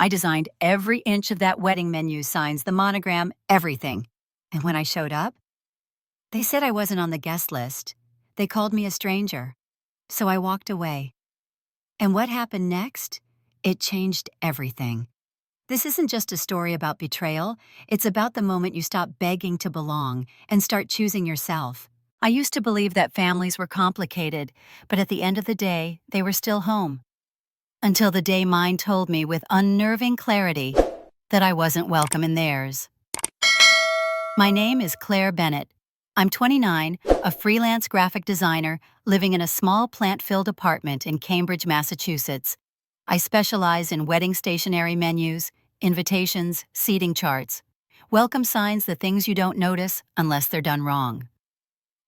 I designed every inch of that wedding menu, signs, the monogram, everything. And when I showed up, they said I wasn't on the guest list. They called me a stranger. So I walked away. And what happened next? It changed everything. This isn't just a story about betrayal, it's about the moment you stop begging to belong and start choosing yourself. I used to believe that families were complicated, but at the end of the day, they were still home. Until the day mine told me with unnerving clarity that I wasn't welcome in theirs. My name is Claire Bennett. I'm 29, a freelance graphic designer living in a small plant-filled apartment in Cambridge, Massachusetts. I specialize in wedding stationery menus, invitations, seating charts, welcome signs, the things you don't notice unless they're done wrong.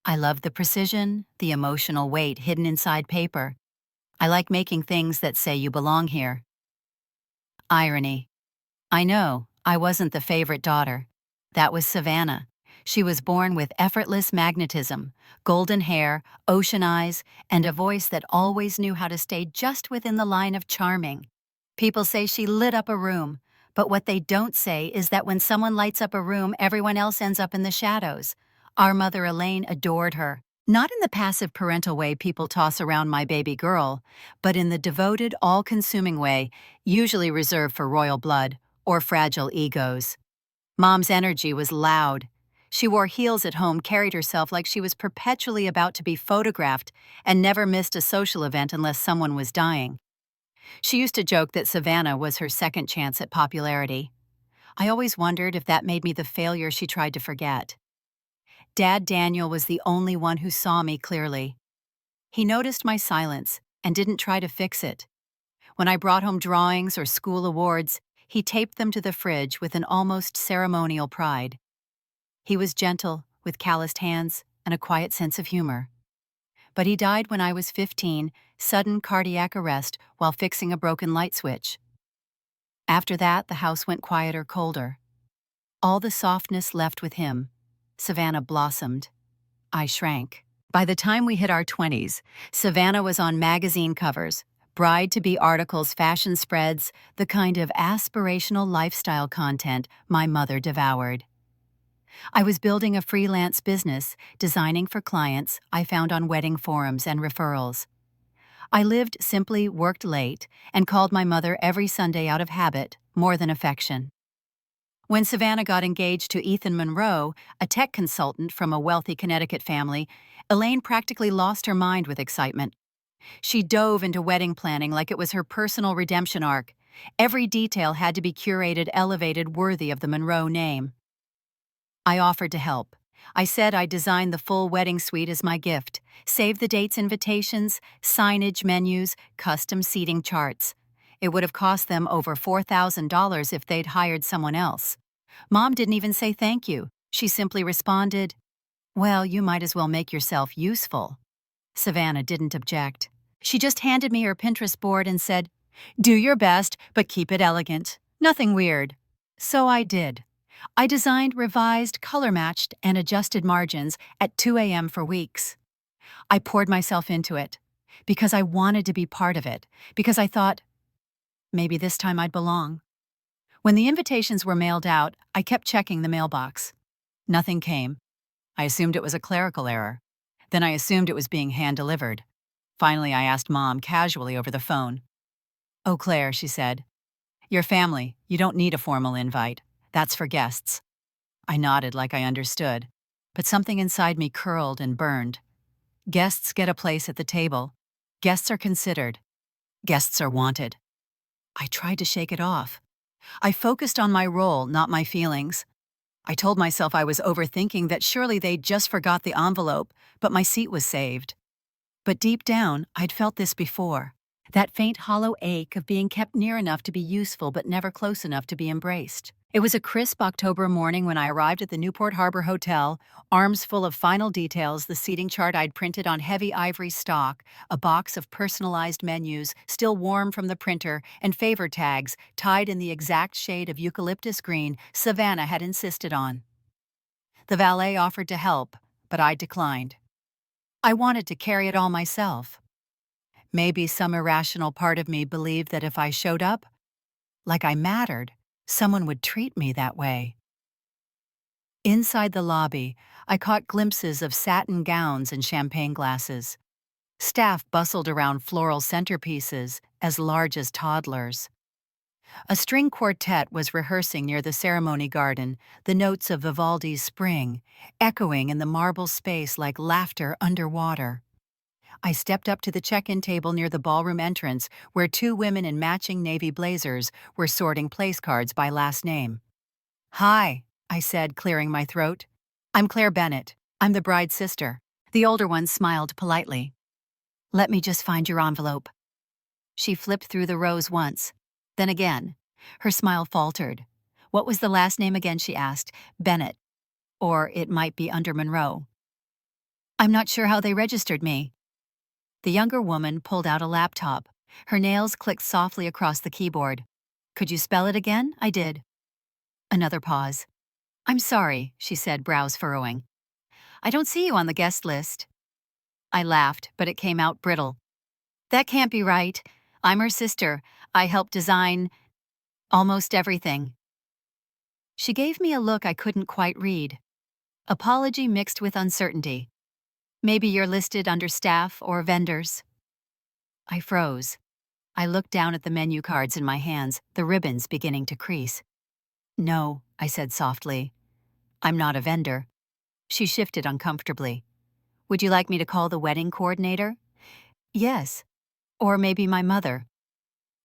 I love the precision, the emotional weight hidden inside paper. I like making things that say you belong here. Irony. I know, I wasn't the favorite daughter. That was Savannah. She was born with effortless magnetism, golden hair, ocean eyes, and a voice that always knew how to stay just within the line of charming. People say she lit up a room, but what they don't say is that when someone lights up a room, everyone else ends up in the shadows. Our mother Elaine adored her. Not in the passive parental way people toss around my baby girl, but in the devoted, all-consuming way, usually reserved for royal blood or fragile egos. Mom's energy was loud. She wore heels at home, carried herself like she was perpetually about to be photographed, and never missed a social event unless someone was dying. She used to joke that Savannah was her second chance at popularity. I always wondered if that made me the failure she tried to forget. Dad Daniel was the only one who saw me clearly. He noticed my silence and didn't try to fix it. When I brought home drawings or school awards, he taped them to the fridge with an almost ceremonial pride. He was gentle, with calloused hands and a quiet sense of humor. But he died when I was 15, sudden cardiac arrest while fixing a broken light switch. After that, the house went quieter, colder. All the softness left with him. Savannah blossomed. I shrank. By the time we hit our 20s, Savannah was on magazine covers, bride-to-be articles, fashion spreads, the kind of aspirational lifestyle content my mother devoured. I was building a freelance business, designing for clients I found on wedding forums and referrals. I lived simply, worked late, and called my mother every Sunday out of habit, more than affection. When Savannah got engaged to Ethan Monroe, a tech consultant from a wealthy Connecticut family, Elaine practically lost her mind with excitement. She dove into wedding planning like it was her personal redemption arc. Every detail had to be curated, elevated, worthy of the Monroe name. I offered to help. I said I'd design the full wedding suite as my gift, save the dates, invitations, signage, menus, custom seating charts. It would have cost them over $4,000 if they'd hired someone else. Mom didn't even say thank you. She simply responded, "Well, you might as well make yourself useful." Savannah didn't object. She just handed me her Pinterest board and said, "Do your best, but keep it elegant. Nothing weird." So I did. I designed, revised, color-matched, and adjusted margins at 2 a.m. for weeks. I poured myself into it because I wanted to be part of it, because I thought, maybe this time I'd belong. When the invitations were mailed out, I kept checking the mailbox. Nothing came. I assumed it was a clerical error. Then I assumed it was being hand-delivered. Finally, I asked Mom casually over the phone. "Oh, Claire," she said, "your family, you don't need a formal invite. That's for guests." I nodded like I understood, but something inside me curled and burned. Guests get a place at the table. Guests are considered. Guests are wanted. I tried to shake it off. I focused on my role, not my feelings. I told myself I was overthinking, that surely they'd just forgot the envelope, but my seat was saved. But deep down, I'd felt this before. That faint hollow ache of being kept near enough to be useful but never close enough to be embraced. It was a crisp October morning when I arrived at the Newport Harbor Hotel, arms full of final details, the seating chart I'd printed on heavy ivory stock, a box of personalized menus, still warm from the printer, and favor tags tied in the exact shade of eucalyptus green Savannah had insisted on. The valet offered to help, but I declined. I wanted to carry it all myself. Maybe some irrational part of me believed that if I showed up, like I mattered. Someone would treat me that way. Inside the lobby, I caught glimpses of satin gowns and champagne glasses. Staff bustled around floral centerpieces as large as toddlers. A string quartet was rehearsing near the ceremony garden, the notes of Vivaldi's Spring, echoing in the marble space like laughter underwater. I stepped up to the check-in table near the ballroom entrance, where two women in matching navy blazers were sorting place cards by last name. "Hi," I said, clearing my throat. "I'm Claire Bennett. I'm the bride's sister." The older one smiled politely. "Let me just find your envelope." She flipped through the rows once, then again. Her smile faltered. "What was the last name again?" she asked. "Bennett. Or it might be under Monroe." "I'm not sure how they registered me." The younger woman pulled out a laptop. Her nails clicked softly across the keyboard. "Could you spell it again?" I did. Another pause. "I'm sorry," she said, brows furrowing. "I don't see you on the guest list." I laughed, but it came out brittle. "That can't be right. I'm her sister. I helped design almost everything." She gave me a look I couldn't quite read. Apology mixed with uncertainty. "Maybe you're listed under staff or vendors." I froze. I looked down at the menu cards in my hands, the ribbons beginning to crease. "No," I said softly. "I'm not a vendor." She shifted uncomfortably. "Would you like me to call the wedding coordinator?" "Yes. Or maybe my mother."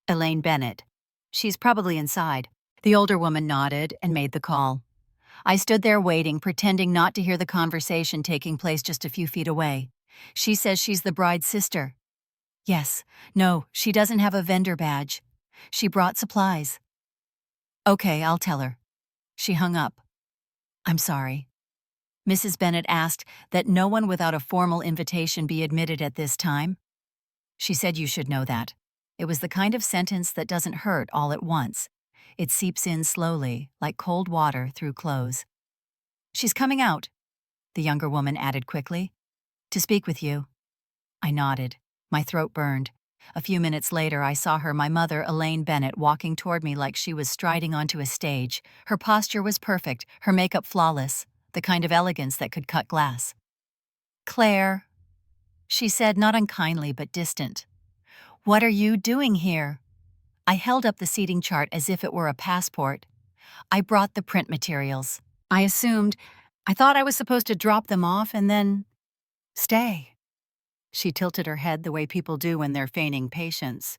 "Elaine Bennett. She's probably inside." The older woman nodded and made the call. I stood there waiting, pretending not to hear the conversation taking place just a few feet away. "She says she's the bride's sister." "Yes. No, she doesn't have a vendor badge. She brought supplies." "Okay, I'll tell her." She hung up. "I'm sorry." Mrs. Bennett asked that no one without a formal invitation be admitted at this time. She said you should know that. It was the kind of sentence that doesn't hurt all at once. It seeps in slowly, like cold water through clothes. "She's coming out," the younger woman added quickly. "To speak with you." I nodded. My throat burned. A few minutes later, I saw her, my mother, Elaine Bennett, walking toward me like she was striding onto a stage. Her posture was perfect, her makeup flawless, the kind of elegance that could cut glass. "Claire," she said, not unkindly but distant. "What are you doing here?" I held up the seating chart as if it were a passport. "I brought the print materials." I thought I was supposed to drop them off and then stay. She tilted her head the way people do when they're feigning patience.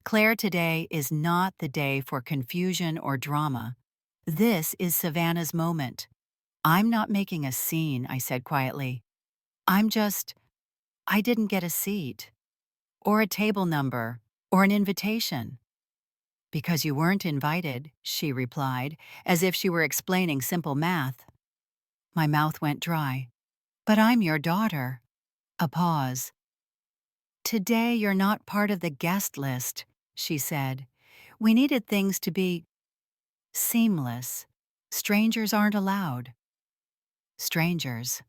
"Claire, today is not the day for confusion or drama. This is Savannah's moment." "I'm not making a scene," I said quietly. I didn't get a seat, or a table number, or an invitation." "Because you weren't invited," she replied, as if she were explaining simple math. My mouth went dry. "But I'm your daughter." A pause. "Today you're not part of the guest list," she said. "We needed things to be seamless. Strangers aren't allowed." Strangers.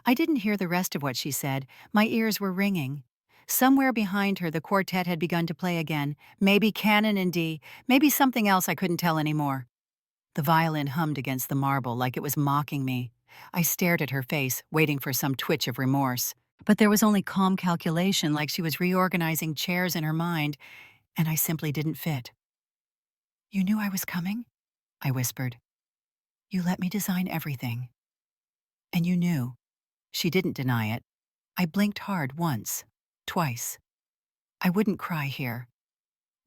I didn't hear the rest of what she said. My ears were ringing. Somewhere behind her, the quartet had begun to play again. Maybe Canon in D, maybe something else I couldn't tell anymore. The violin hummed against the marble like it was mocking me. I stared at her face, waiting for some twitch of remorse. But there was only calm calculation, like she was reorganizing chairs in her mind, and I simply didn't fit. "You knew I was coming?" I whispered. "You let me design everything. And you knew." She didn't deny it. I blinked hard once, twice. I wouldn't cry here.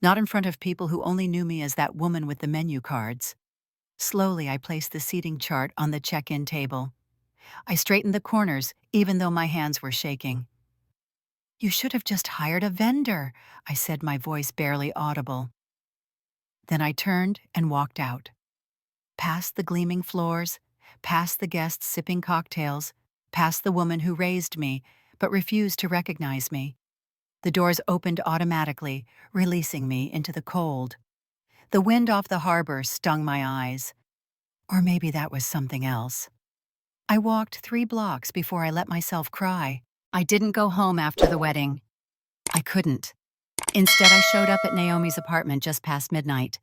Not in front of people who only knew me as that woman with the menu cards. Slowly, I placed the seating chart on the check-in table. I straightened the corners, even though my hands were shaking. "You should have just hired a vendor," I said, my voice barely audible. Then I turned and walked out. Past the gleaming floors, past the guests sipping cocktails, past the woman who raised me, but refused to recognize me. The doors opened automatically, releasing me into the cold. The wind off the harbor stung my eyes. Or maybe that was something else. I walked 3 blocks before I let myself cry. I didn't go home after the wedding. I couldn't. Instead, I showed up at Naomi's apartment just past midnight.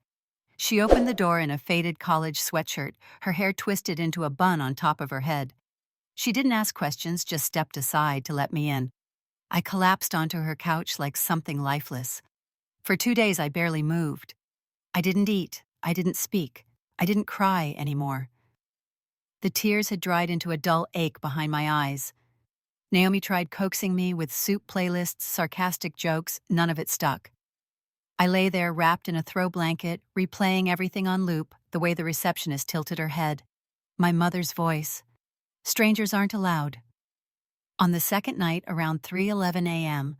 She opened the door in a faded college sweatshirt, her hair twisted into a bun on top of her head. She didn't ask questions, just stepped aside to let me in. I collapsed onto her couch like something lifeless. For 2 days, I barely moved. I didn't eat. I didn't speak. I didn't cry anymore. The tears had dried into a dull ache behind my eyes. Naomi tried coaxing me with soup playlists, sarcastic jokes, none of it stuck. I lay there wrapped in a throw blanket, replaying everything on loop, the way the receptionist tilted her head. My mother's voice. Strangers aren't allowed. On the second night, around 3:11 a.m.,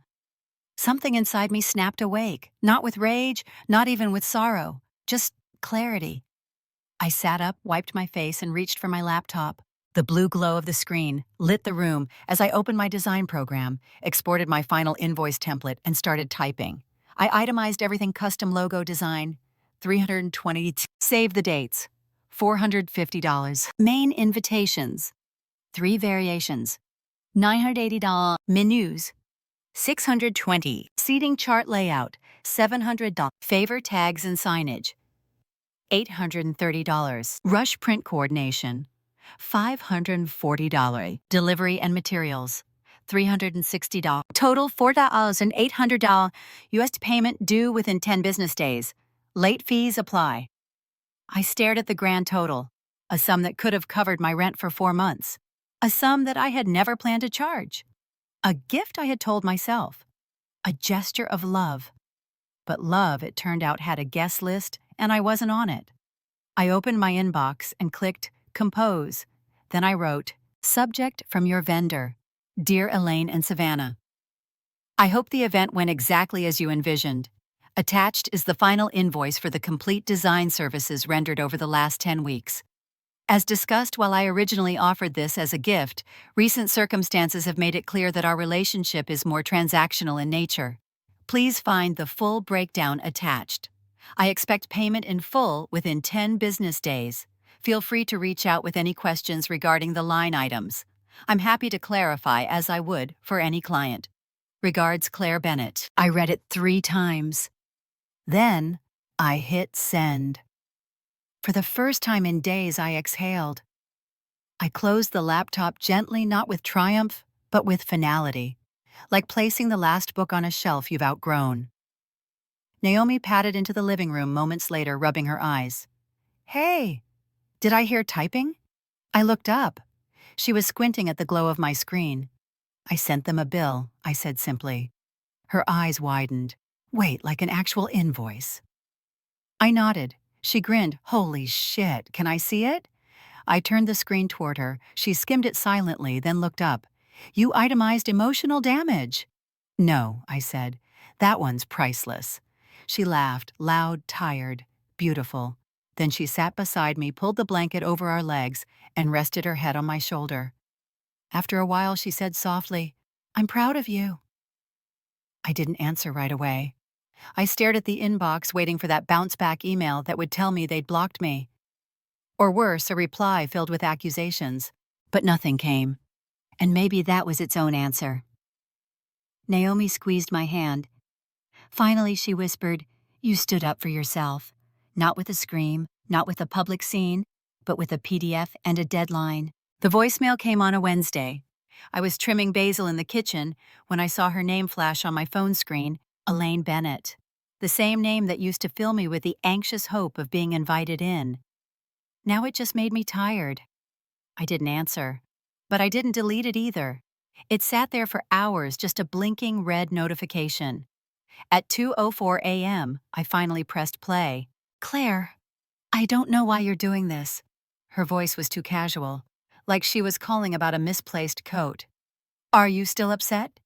something inside me snapped awake, not with rage, not even with sorrow, just clarity. I sat up, wiped my face, and reached for my laptop. The blue glow of the screen lit the room as I opened my design program, exported my final invoice template, and started typing. I itemized everything: custom logo design, $320, save the dates, $450, main invitations, 3 variations, $980, menus, $620, seating chart layout, $700, favor tags and signage, $830, rush print coordination, $540, delivery and materials, $360, total $4,800, U.S. payment due within 10 business days, late fees apply. I stared at the grand total, a sum that could have covered my rent for 4 months, a sum that I had never planned to charge, a gift I had told myself, a gesture of love. But love, it turned out, had a guest list, and I wasn't on it. I opened my inbox and clicked Compose. Then I wrote, Subject from your vendor, Dear Elaine and Savannah. I hope the event went exactly as you envisioned. Attached is the final invoice for the complete design services rendered over the last 10 weeks. As discussed while I originally offered this as a gift, recent circumstances have made it clear that our relationship is more transactional in nature. Please find the full breakdown attached. I expect payment in full within 10 business days. Feel free to reach out with any questions regarding the line items. I'm happy to clarify as I would for any client. Regards, Claire Bennett. I read it 3 times. Then I hit send. For the first time in days, I exhaled. I closed the laptop gently, not with triumph, but with finality, like placing the last book on a shelf you've outgrown. Naomi padded into the living room moments later, rubbing her eyes. Hey, did I hear typing? I looked up. She was squinting at the glow of my screen. I sent them a bill, I said simply. Her eyes widened. Wait, like an actual invoice? I nodded. She grinned. Holy shit, can I see it? I turned the screen toward her. She skimmed it silently, then looked up. You itemized emotional damage. No, I said. That one's priceless. She laughed, loud, tired, beautiful. Then she sat beside me, pulled the blanket over our legs, and rested her head on my shoulder. After a while, she said softly, I'm proud of you. I didn't answer right away. I stared at the inbox, waiting for that bounce-back email that would tell me they'd blocked me. Or worse, a reply filled with accusations. But nothing came. And maybe that was its own answer. Naomi squeezed my hand. Finally, she whispered, You stood up for yourself. Not with a scream, not with a public scene, but with a PDF and a deadline. The voicemail came on a Wednesday. I was trimming basil in the kitchen when I saw her name flash on my phone screen, Elaine Bennett. The same name that used to fill me with the anxious hope of being invited in. Now it just made me tired. I didn't answer, but I didn't delete it either. It sat there for hours, just a blinking red notification. At 2:04 a.m., I finally pressed play. Claire, I don't know why you're doing this. Her voice was too casual, like she was calling about a misplaced coat. Are you still upset?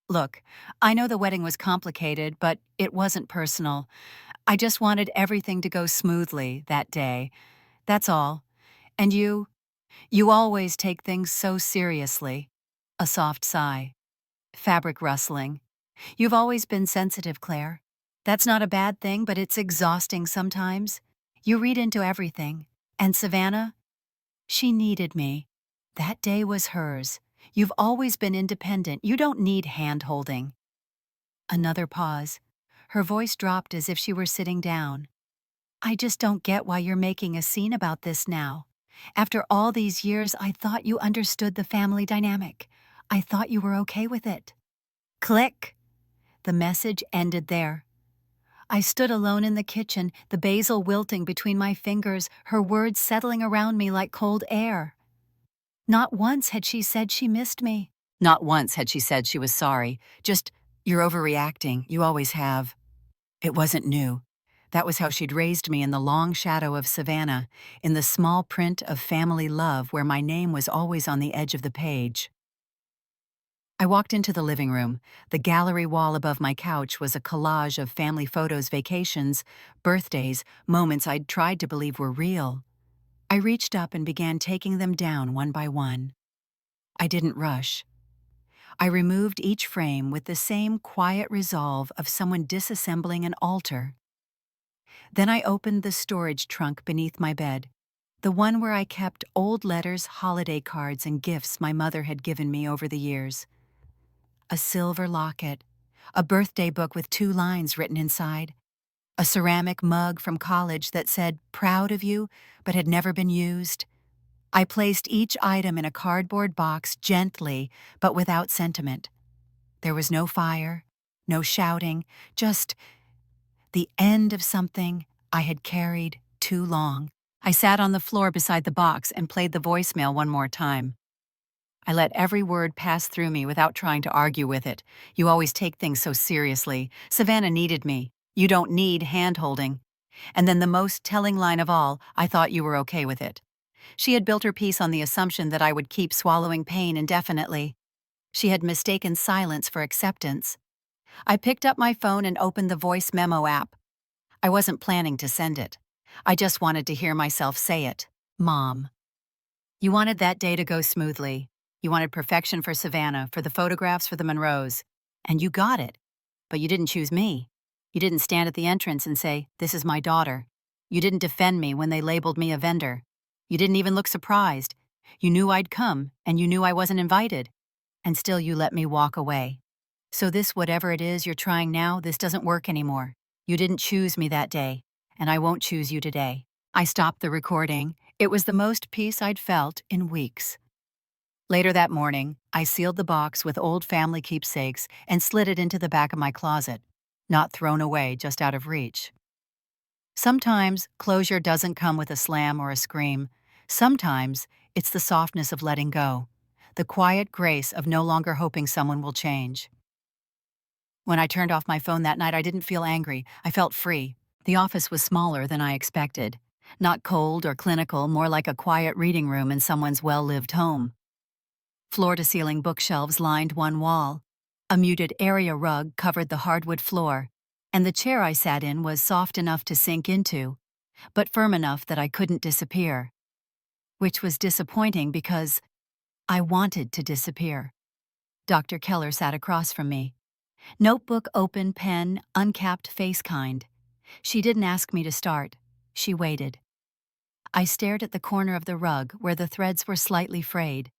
Look, I know the wedding was complicated, but it wasn't personal. I just wanted everything to go smoothly that day. That's all. And you always take things so seriously. A soft sigh. Fabric rustling. You've always been sensitive, Claire. That's not a bad thing, but it's exhausting sometimes. You read into everything. And Savannah? She needed me. That day was hers. You've always been independent. You don't need hand-holding. Another pause. Her voice dropped as if she were sitting down. I just don't get why you're making a scene about this now. After all these years, I thought you understood the family dynamic. I thought you were okay with it. Click. The message ended there. I stood alone in the kitchen, the basil wilting between my fingers, her words settling around me like cold air. Not once had she said she missed me. Not once had she said she was sorry. Just, you're overreacting, you always have. It wasn't new. That was how she'd raised me in the long shadow of Savannah, in the small print of family love where my name was always on the edge of the page. I walked into the living room. The gallery wall above my couch was a collage of family photos, vacations, birthdays, moments I'd tried to believe were real. I reached up and began taking them down one by one. I didn't rush. I removed each frame with the same quiet resolve of someone disassembling an altar. Then I opened the storage trunk beneath my bed, the one where I kept old letters, holiday cards, and gifts my mother had given me over the years. A silver locket, a birthday book with 2 lines written inside, a ceramic mug from college that said, "Proud of you," but had never been used. I placed each item in a cardboard box gently, but without sentiment. There was no fire, no shouting, just the end of something I had carried too long. I sat on the floor beside the box and played the voicemail one more time. I let every word pass through me without trying to argue with it. You always take things so seriously. Savannah needed me. You don't need hand-holding. And then the most telling line of all, I thought you were okay with it. She had built her piece on the assumption that I would keep swallowing pain indefinitely. She had mistaken silence for acceptance. I picked up my phone and opened the voice memo app. I wasn't planning to send it. I just wanted to hear myself say it. Mom. You wanted that day to go smoothly. You wanted perfection for Savannah, for the photographs, for the Monroes. And you got it. But you didn't choose me. You didn't stand at the entrance and say, "This is my daughter." You didn't defend me when they labeled me a vendor. You didn't even look surprised. You knew I'd come, and you knew I wasn't invited. And still you let me walk away. So this, whatever it is you're trying now, this doesn't work anymore. You didn't choose me that day, and I won't choose you today. I stopped the recording. It was the most peace I'd felt in weeks. Later that morning, I sealed the box with old family keepsakes and slid it into the back of my closet, not thrown away, just out of reach. Sometimes closure doesn't come with a slam or a scream. Sometimes it's the softness of letting go, the quiet grace of no longer hoping someone will change. When I turned off my phone that night, I didn't feel angry. I felt free. The office was smaller than I expected. Not cold or clinical, more like a quiet reading room in someone's well-lived home. Floor-to-ceiling bookshelves lined one wall. A muted area rug covered the hardwood floor, and the chair I sat in was soft enough to sink into, but firm enough that I couldn't disappear. Which was disappointing because I wanted to disappear. Dr. Keller sat across from me. Notebook open, pen, uncapped face kind. She didn't ask me to start. She waited. I stared at the corner of the rug where the threads were slightly frayed.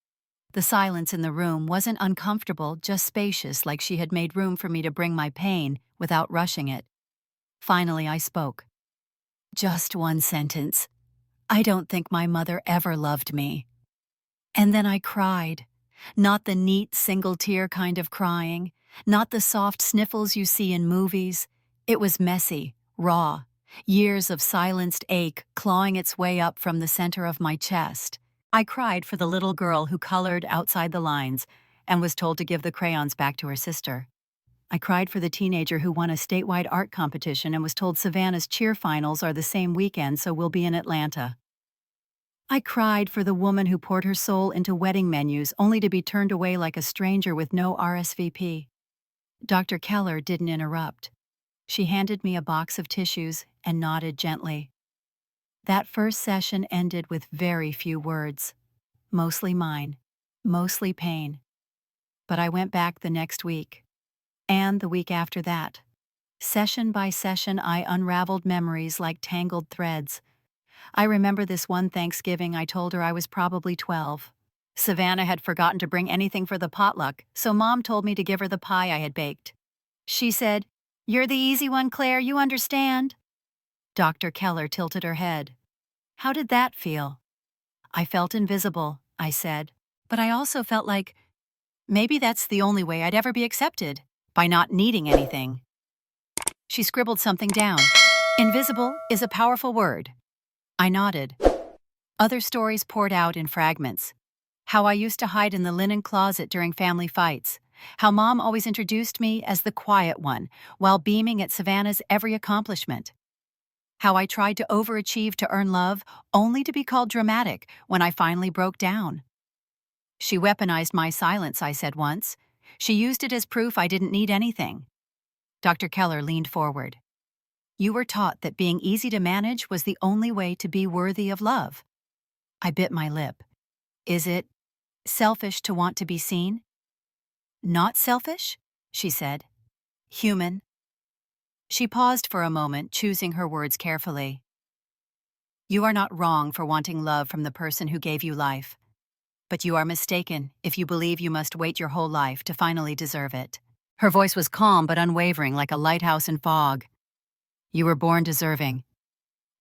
The silence in the room wasn't uncomfortable, just spacious, like she had made room for me to bring my pain without rushing it. Finally, I spoke. Just one sentence. I don't think my mother ever loved me. And then I cried. Not the neat, single tear kind of crying, not the soft sniffles you see in movies. It was messy, raw, years of silenced ache clawing its way up from the center of my chest. I cried for the little girl who colored outside the lines and was told to give the crayons back to her sister. I cried for the teenager who won a statewide art competition and was told Savannah's cheer finals are the same weekend, so we'll be in Atlanta. I cried for the woman who poured her soul into wedding menus only to be turned away like a stranger with no RSVP. Dr. Keller didn't interrupt. She handed me a box of tissues and nodded gently. That first session ended with very few words. Mostly mine. Mostly pain. But I went back the next week. And the week after that. Session by session, I unraveled memories like tangled threads. I remember this one Thanksgiving I told her I was probably 12. Savannah had forgotten to bring anything for the potluck, so Mom told me to give her the pie I had baked. She said, You're the easy one, Claire, you understand. Dr. Keller tilted her head. How did that feel? I felt invisible, I said, but I also felt like maybe that's the only way I'd ever be accepted, by not needing anything. She scribbled something down. Invisible is a powerful word. I nodded. Other stories poured out in fragments. How I used to hide in the linen closet during family fights. How Mom always introduced me as the quiet one, while beaming at Savannah's every accomplishment. How I tried to overachieve to earn love, only to be called dramatic when I finally broke down. She weaponized my silence, I said once. She used it as proof I didn't need anything. Dr. Keller leaned forward. You were taught that being easy to manage was the only way to be worthy of love. I bit my lip. Is it selfish to want to be seen? Not selfish, she said. Human. She paused for a moment, choosing her words carefully. You are not wrong for wanting love from the person who gave you life. But you are mistaken if you believe you must wait your whole life to finally deserve it. Her voice was calm but unwavering, like a lighthouse in fog. You were born deserving.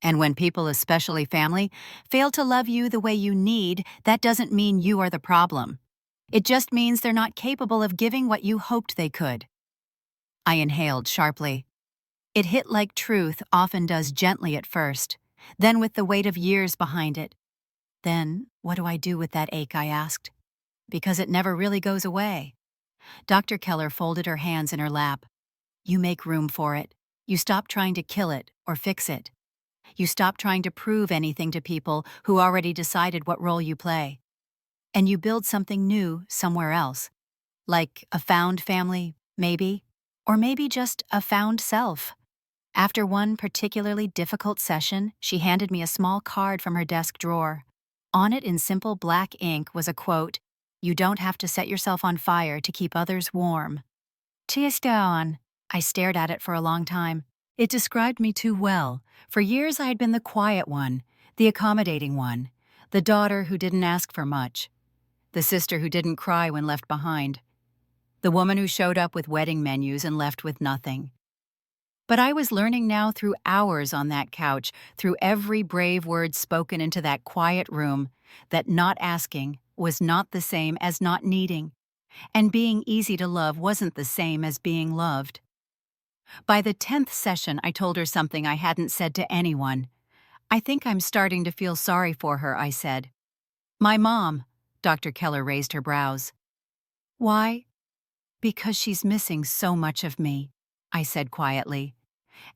And when people, especially family, fail to love you the way you need, that doesn't mean you are the problem. It just means they're not capable of giving what you hoped they could. I inhaled sharply. It hit like truth often does, gently at first, then with the weight of years behind it. Then, what do I do with that ache, I asked. Because it never really goes away. Dr. Keller folded her hands in her lap. You make room for it. You stop trying to kill it or fix it. You stop trying to prove anything to people who already decided what role you play. And you build something new somewhere else. Like a found family, maybe. Or maybe just a found self. After one particularly difficult session, she handed me a small card from her desk drawer. On it in simple black ink was a quote, You don't have to set yourself on fire to keep others warm. Chiaston. I stared at it for a long time. It described me too well. For years I had been the quiet one, the accommodating one, the daughter who didn't ask for much, the sister who didn't cry when left behind, the woman who showed up with wedding menus and left with nothing. But I was learning now through hours on that couch, through every brave word spoken into that quiet room, that not asking was not the same as not needing, and being easy to love wasn't the same as being loved. By the 10th session, I told her something I hadn't said to anyone. I think I'm starting to feel sorry for her, I said. My mom, Dr. Keller raised her brows. Why? Because she's missing so much of me, I said quietly.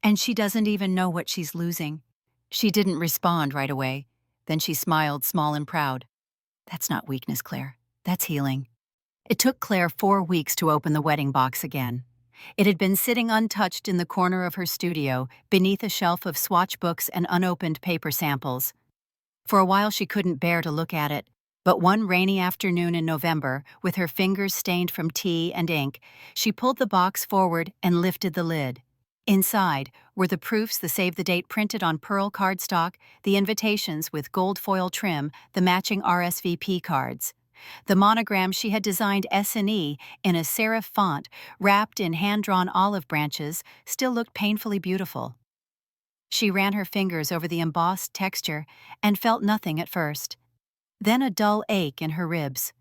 And she doesn't even know what she's losing. She didn't respond right away. Then she smiled, small and proud. That's not weakness, Claire. That's healing. It took Claire 4 weeks to open the wedding box again. It had been sitting untouched in the corner of her studio, beneath a shelf of swatch books and unopened paper samples. For a while she couldn't bear to look at it, but one rainy afternoon in November, with her fingers stained from tea and ink, she pulled the box forward and lifted the lid. Inside were the proofs, the save-the-date printed on pearl cardstock, the invitations with gold foil trim, the matching RSVP cards. The monogram she had designed S&E in a serif font, wrapped in hand-drawn olive branches, still looked painfully beautiful. She ran her fingers over the embossed texture and felt nothing at first. Then a dull ache in her ribs.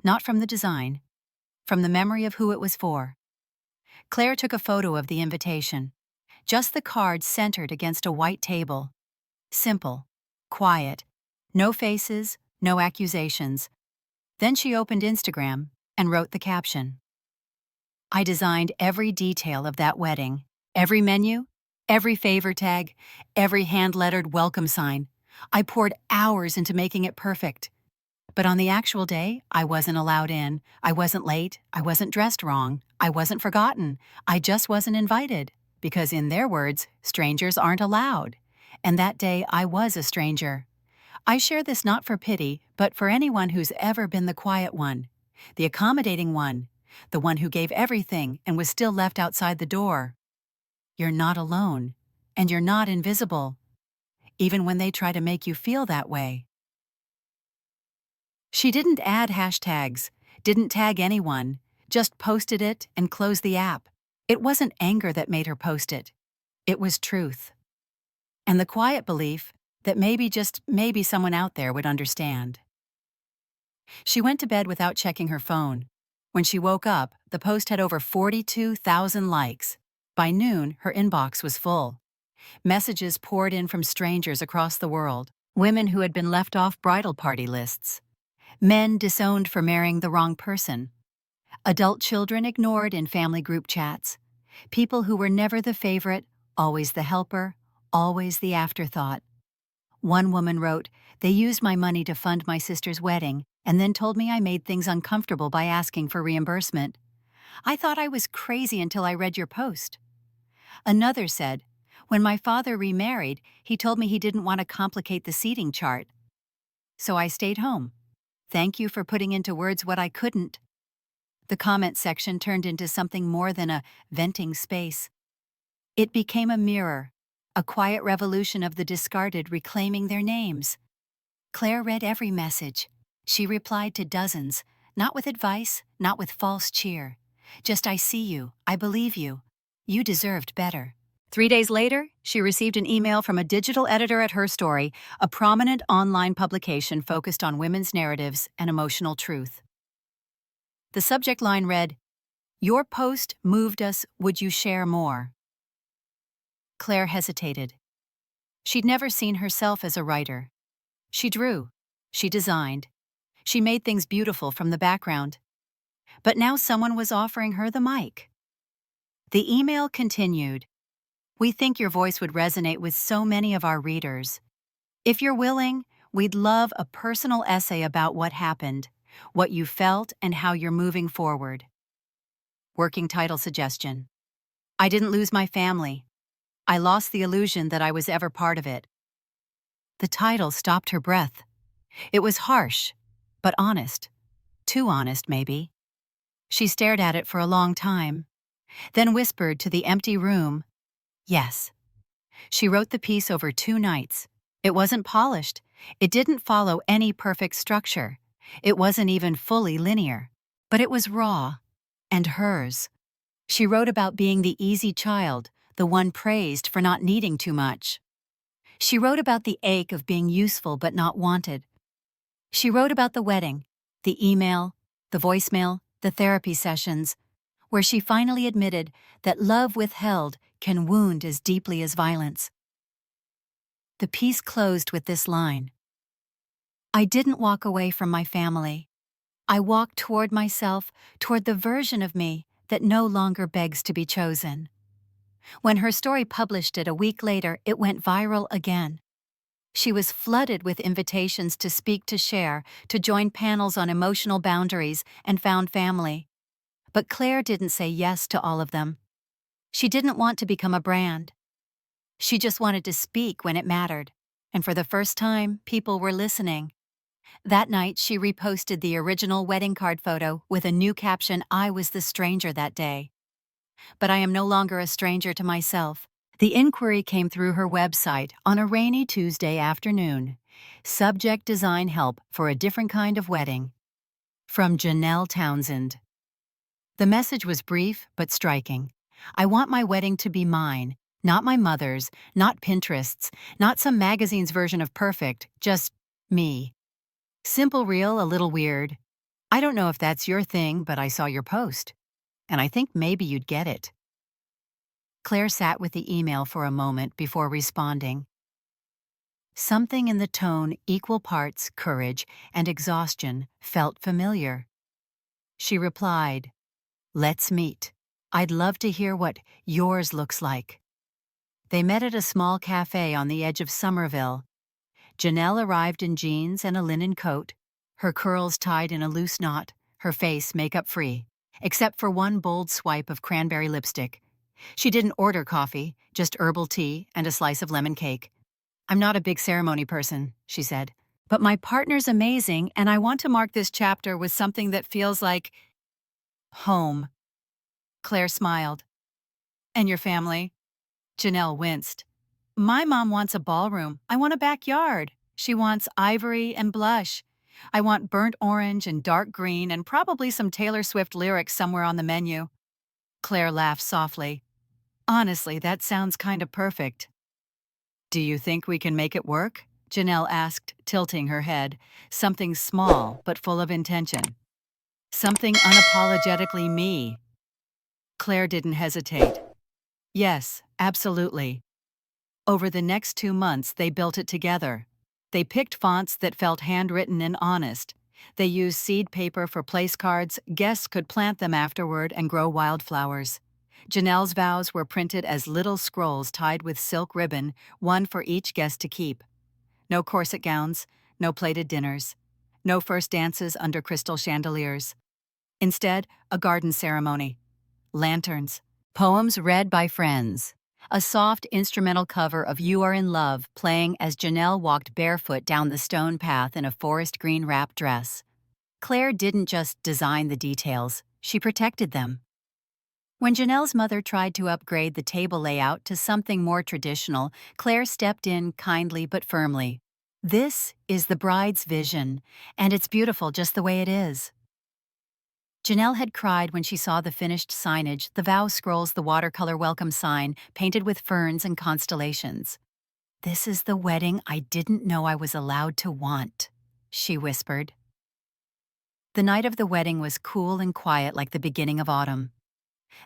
Not from the design, from the memory of who it was for. Claire took a photo of the invitation. Just the card centered against a white table. Simple, quiet, no faces, no accusations. Then she opened Instagram and wrote the caption. I designed every detail of that wedding, every menu, every favor tag, every hand-lettered welcome sign. I poured hours into making it perfect. But on the actual day, I wasn't allowed in. I wasn't late. I wasn't dressed wrong. I wasn't forgotten. I just wasn't invited. Because in their words, strangers aren't allowed. And that day, I was a stranger. I share this not for pity, but for anyone who's ever been the quiet one, the accommodating one, the one who gave everything and was still left outside the door. You're not alone, and you're not invisible, even when they try to make you feel that way. She didn't add hashtags, didn't tag anyone, just posted it and closed the app. It wasn't anger that made her post it. It was truth. And the quiet belief that maybe, just maybe, someone out there would understand. She went to bed without checking her phone. When she woke up, the post had over 42,000 likes. By noon, her inbox was full. Messages poured in from strangers across the world, women who had been left off bridal party lists, men disowned for marrying the wrong person, adult children ignored in family group chats, people who were never the favorite, always the helper, always the afterthought. One woman wrote, "They used my money to fund my sister's wedding and then told me I made things uncomfortable by asking for reimbursement. I thought I was crazy until I read your post." Another said, "When my father remarried, he told me he didn't want to complicate the seating chart. So I stayed home. Thank you for putting into words what I couldn't." The comment section turned into something more than a venting space. It became a mirror, a quiet revolution of the discarded reclaiming their names. Claire read every message. She replied to dozens, not with advice, not with false cheer. Just, "I see you, I believe you. You deserved better." 3 days later, she received an email from a digital editor at Her Story, a prominent online publication focused on women's narratives and emotional truth. The subject line read, "Your post moved us, would you share more?" Claire hesitated. She'd never seen herself as a writer. She drew, she designed, she made things beautiful from the background. But now someone was offering her the mic. The email continued, "We think your voice would resonate with so many of our readers. If you're willing, we'd love a personal essay about what happened, what you felt, and how you're moving forward." Working title suggestion: "I didn't lose my family. I lost the illusion that I was ever part of it." The title stopped her breath. It was harsh, but honest. Too honest, maybe. She stared at it for a long time, then whispered to the empty room, "Yes." She wrote the piece over 2 nights. It wasn't polished. It didn't follow any perfect structure. It wasn't even fully linear. But it was raw, and hers. She wrote about being the easy child, the one praised for not needing too much. She wrote about the ache of being useful but not wanted. She wrote about the wedding, the email, the voicemail, the therapy sessions, where she finally admitted that love withheld can wound as deeply as violence. The piece closed with this line: "I didn't walk away from my family. I walked toward myself, toward the version of me that no longer begs to be chosen." When Her Story published it a week later, it went viral again. She was flooded with invitations to speak, to share, to join panels on emotional boundaries and found family. But Claire didn't say yes to all of them. She didn't want to become a brand. She just wanted to speak when it mattered, and for the first time, people were listening. That night, she reposted the original wedding card photo with a new caption, "I was the stranger that day. But I am no longer a stranger to myself." The inquiry came through her website on a rainy Tuesday afternoon. Subject: design help for a different kind of wedding. From Janelle Townsend. The message was brief but striking. "I want my wedding to be mine, not my mother's, not Pinterest's, not some magazine's version of perfect, just me. Simple, real, a little weird. I don't know if that's your thing, but I saw your post, and I think maybe you'd get it." Claire sat with the email for a moment before responding. Something in the tone, equal parts courage and exhaustion, felt familiar. She replied, "Let's meet. I'd love to hear what yours looks like." They met at a small cafe on the edge of Somerville. Janelle arrived in jeans and a linen coat, her curls tied in a loose knot, her face makeup-free, except for one bold swipe of cranberry lipstick. She didn't order coffee, just herbal tea and a slice of lemon cake. "I'm not a big ceremony person," she said, "but my partner's amazing, and I want to mark this chapter with something that feels like home." Claire smiled. "And your family?" Janelle winced. "My mom wants a ballroom. I want a backyard. She wants ivory and blush. I want burnt orange and dark green and probably some Taylor Swift lyrics somewhere on the menu." Claire laughed softly. Honestly, that sounds kind of perfect. Do you think we can make it work? Janelle asked, tilting her head. Something small, but full of intention. Something unapologetically me. Claire didn't hesitate. Yes, absolutely. Over the next 2 months, they built it together. They picked fonts that felt handwritten and honest. They used seed paper for place cards. Guests could plant them afterward and grow wildflowers. Janelle's vows were printed as little scrolls tied with silk ribbon, one for each guest to keep. No corset gowns, no plated dinners, no first dances under crystal chandeliers. Instead, a garden ceremony. Lanterns. Poems read by friends. A soft instrumental cover of You Are in Love playing as Janelle walked barefoot down the stone path in a forest green wrap dress. Claire didn't just design the details, she protected them. When Janelle's mother tried to upgrade the table layout to something more traditional, Claire stepped in kindly but firmly. This is the bride's vision, and it's beautiful just the way it is. Janelle had cried when she saw the finished signage, the vow scrolls, the watercolor welcome sign, painted with ferns and constellations. "This is the wedding I didn't know I was allowed to want," she whispered. The night of the wedding was cool and quiet like the beginning of autumn.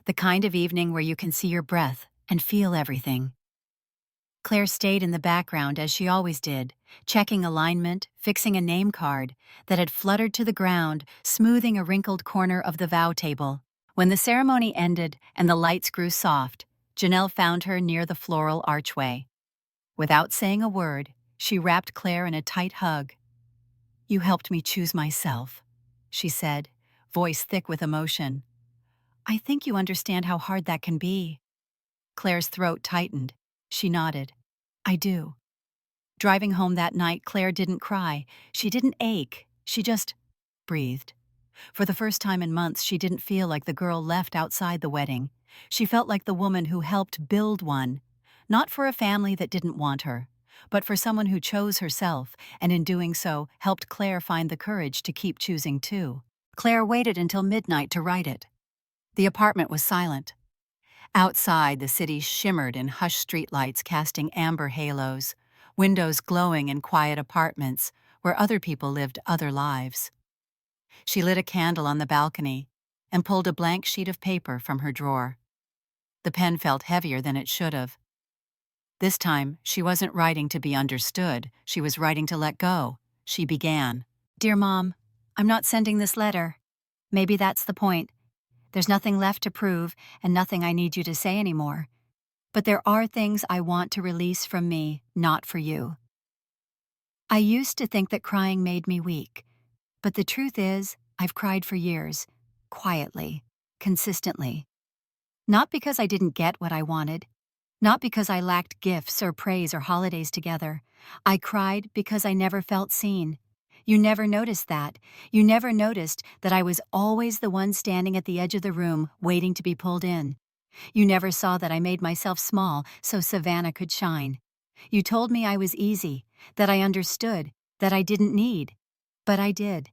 The kind of evening where you can see your breath and feel everything. Claire stayed in the background as she always did, checking alignment, fixing a name card that had fluttered to the ground, smoothing a wrinkled corner of the vow table. When the ceremony ended and the lights grew soft, Janelle found her near the floral archway. Without saying a word, she wrapped Claire in a tight hug. "You helped me choose myself," she said, voice thick with emotion. "I think you understand how hard that can be." Claire's throat tightened. She nodded. "I do." Driving home that night, Claire didn't cry. She didn't ache. She just breathed. For the first time in months, she didn't feel like the girl left outside the wedding. She felt like the woman who helped build one, not for a family that didn't want her, but for someone who chose herself, and in doing so, helped Claire find the courage to keep choosing too. Claire waited until midnight to write it. The apartment was silent. Outside, the city shimmered in hushed streetlights casting amber halos, windows glowing in quiet apartments where other people lived other lives. She lit a candle on the balcony and pulled a blank sheet of paper from her drawer. The pen felt heavier than it should have. This time, she wasn't writing to be understood, she was writing to let go. She began. "Dear Mom, I'm not sending this letter. Maybe that's the point. There's nothing left to prove and nothing I need you to say anymore. But there are things I want to release from me, not for you. I used to think that crying made me weak, but the truth is, I've cried for years, quietly, consistently. Not because I didn't get what I wanted, not because I lacked gifts or praise or holidays together. I cried because I never felt seen. You never noticed that. You never noticed that I was always the one standing at the edge of the room, waiting to be pulled in. You never saw that I made myself small so Savannah could shine. You told me I was easy, that I understood, that I didn't need. But I did.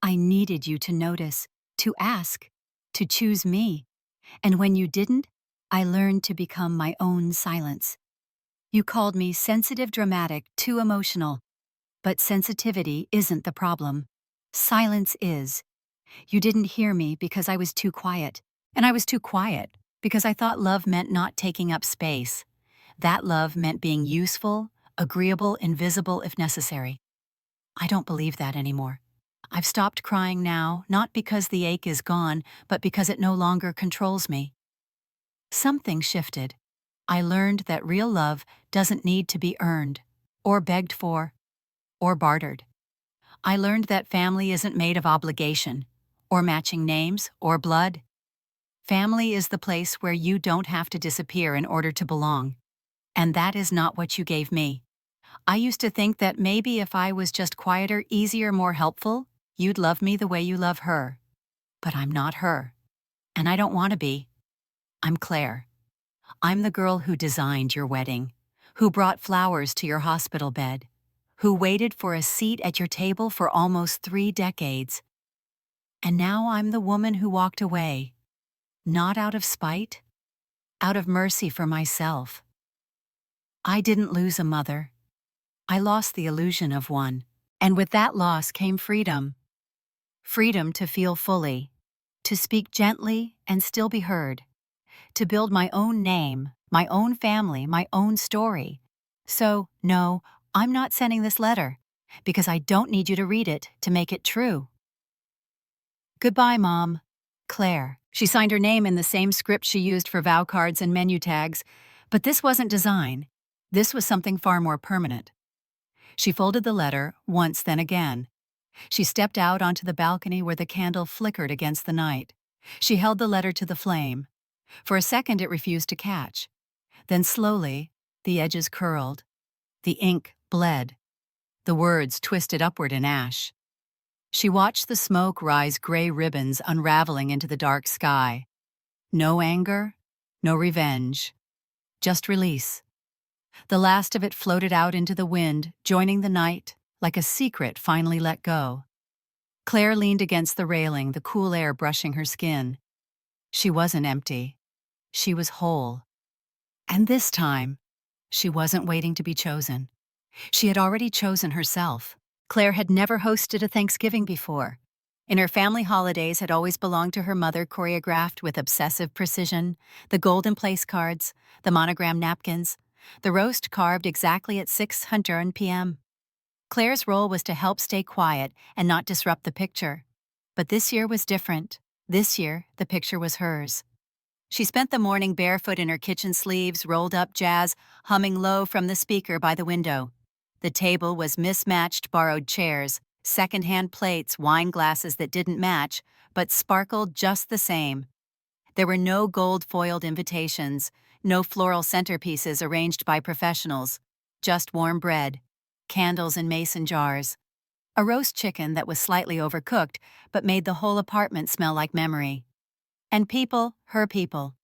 I needed you to notice, to ask, to choose me. And when you didn't, I learned to become my own silence. You called me sensitive, dramatic, too emotional. But sensitivity isn't the problem. Silence is. You didn't hear me because I was too quiet. And I was too quiet because I thought love meant not taking up space. That love meant being useful, agreeable, invisible if necessary. I don't believe that anymore. I've stopped crying now, not because the ache is gone, but because it no longer controls me. Something shifted. I learned that real love doesn't need to be earned, or begged for, or bartered. I learned that family isn't made of obligation, or matching names, or blood. Family is the place where you don't have to disappear in order to belong. And that is not what you gave me. I used to think that maybe if I was just quieter, easier, more helpful, you'd love me the way you love her. But I'm not her. And I don't want to be. I'm Claire. I'm the girl who designed your wedding, who brought flowers to your hospital bed, who waited for a seat at your table for almost 3 decades. And now I'm the woman who walked away. Not out of spite, out of mercy for myself. I didn't lose a mother. I lost the illusion of one. And with that loss came freedom. Freedom to feel fully, to speak gently and still be heard, to build my own name, my own family, my own story. So, no, I'm not sending this letter, because I don't need you to read it to make it true. Goodbye, Mom. Claire. She signed her name in the same script she used for vow cards and menu tags, but this wasn't design. This was something far more permanent. She folded the letter once, then again. She stepped out onto the balcony where the candle flickered against the night. She held the letter to the flame. For a second it refused to catch. Then slowly, the edges curled. The ink bled. The words twisted upward in ash. She watched the smoke rise gray ribbons unraveling into the dark sky. No anger, no revenge, just release. The last of it floated out into the wind, joining the night, like a secret finally let go. Claire leaned against the railing, the cool air brushing her skin. She wasn't empty. She was whole. And this time, she wasn't waiting to be chosen. She had already chosen herself. Claire had never hosted a Thanksgiving before. In her family, holidays had always belonged to her mother, choreographed with obsessive precision, the golden place cards, the monogram napkins, the roast carved exactly at 6:00 p.m. Claire's role was to help stay quiet and not disrupt the picture. But this year was different. This year, the picture was hers. She spent the morning barefoot in her kitchen sleeves, rolled up jazz, humming low from the speaker by the window. The table was mismatched borrowed chairs, secondhand plates, wine glasses that didn't match, but sparkled just the same. There were no gold-foiled invitations, no floral centerpieces arranged by professionals, just warm bread, candles in mason jars, a roast chicken that was slightly overcooked but made the whole apartment smell like memory. And people, her people.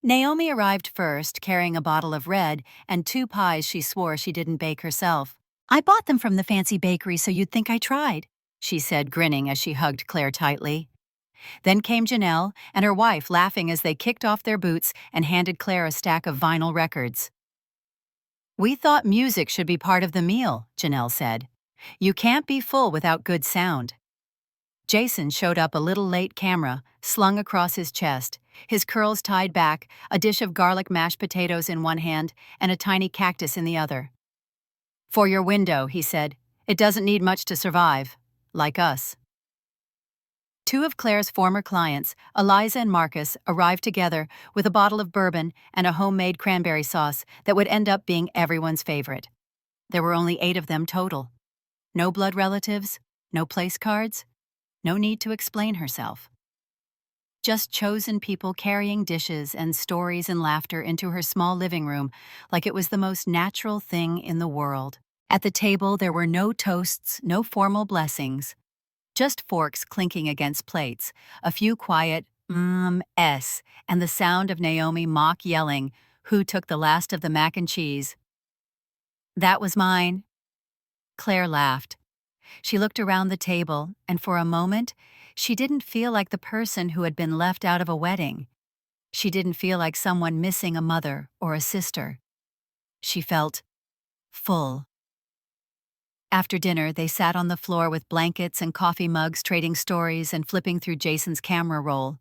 Naomi arrived first, carrying a bottle of red and 2 pies she swore she didn't bake herself. "I bought them from the fancy bakery so you'd think I tried," she said, grinning as she hugged Claire tightly. Then came Janelle and her wife, laughing as they kicked off their boots and handed Claire a stack of vinyl records. "We thought music should be part of the meal," Janelle said. "You can't be full without good sound." Jason showed up a little late, camera slung across his chest, his curls tied back, a dish of garlic mashed potatoes in one hand and a tiny cactus in the other. "For your window," he said. "It doesn't need much to survive. Like us." 2 of Claire's former clients, Eliza and Marcus, arrived together with a bottle of bourbon and a homemade cranberry sauce that would end up being everyone's favorite. There were only 8 of them total. No blood relatives, no place cards, no need to explain herself. Just chosen people carrying dishes and stories and laughter into her small living room like it was the most natural thing in the world. At the table, there were no toasts, no formal blessings. Just forks clinking against plates, a few quiet s, and the sound of Naomi mock yelling, "Who took the last of the mac and cheese?" "That was mine." Claire laughed. She looked around the table, and for a moment, she didn't feel like the person who had been left out of a wedding. She didn't feel like someone missing a mother or a sister. She felt full. After dinner, they sat on the floor with blankets and coffee mugs, trading stories and flipping through Jason's camera roll.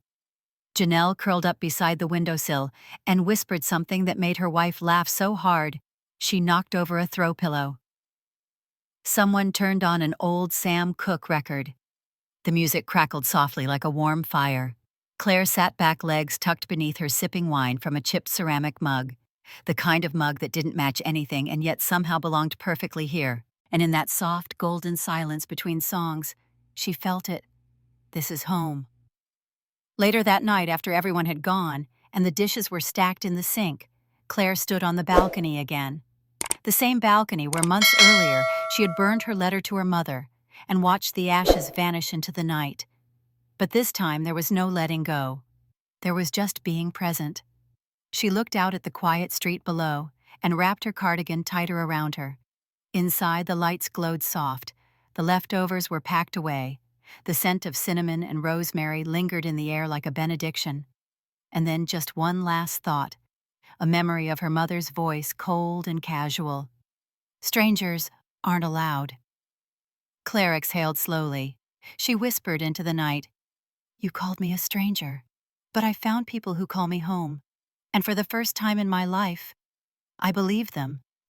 Janelle curled up beside the windowsill and whispered something that made her wife laugh so hard she knocked over a throw pillow. Someone turned on an old Sam Cooke record. The music crackled softly like a warm fire. Claire sat back, legs tucked beneath her, sipping wine from a chipped ceramic mug, the kind of mug that didn't match anything and yet somehow belonged perfectly here. And in that soft, golden silence between songs, she felt it. This is home. Later that night, after everyone had gone and the dishes were stacked in the sink, Claire stood on the balcony again. The same balcony where months earlier she had burned her letter to her mother and watched the ashes vanish into the night. But this time there was no letting go. There was just being present. She looked out at the quiet street below and wrapped her cardigan tighter around her. Inside, the lights glowed soft. The leftovers were packed away. The scent of cinnamon and rosemary lingered in the air like a benediction. And then just one last thought, a memory of her mother's voice, cold and casual. Strangers aren't allowed. Claire exhaled slowly. She whispered into the night, "You called me a stranger, but I found people who call me home. And for the first time in my life, I believe them."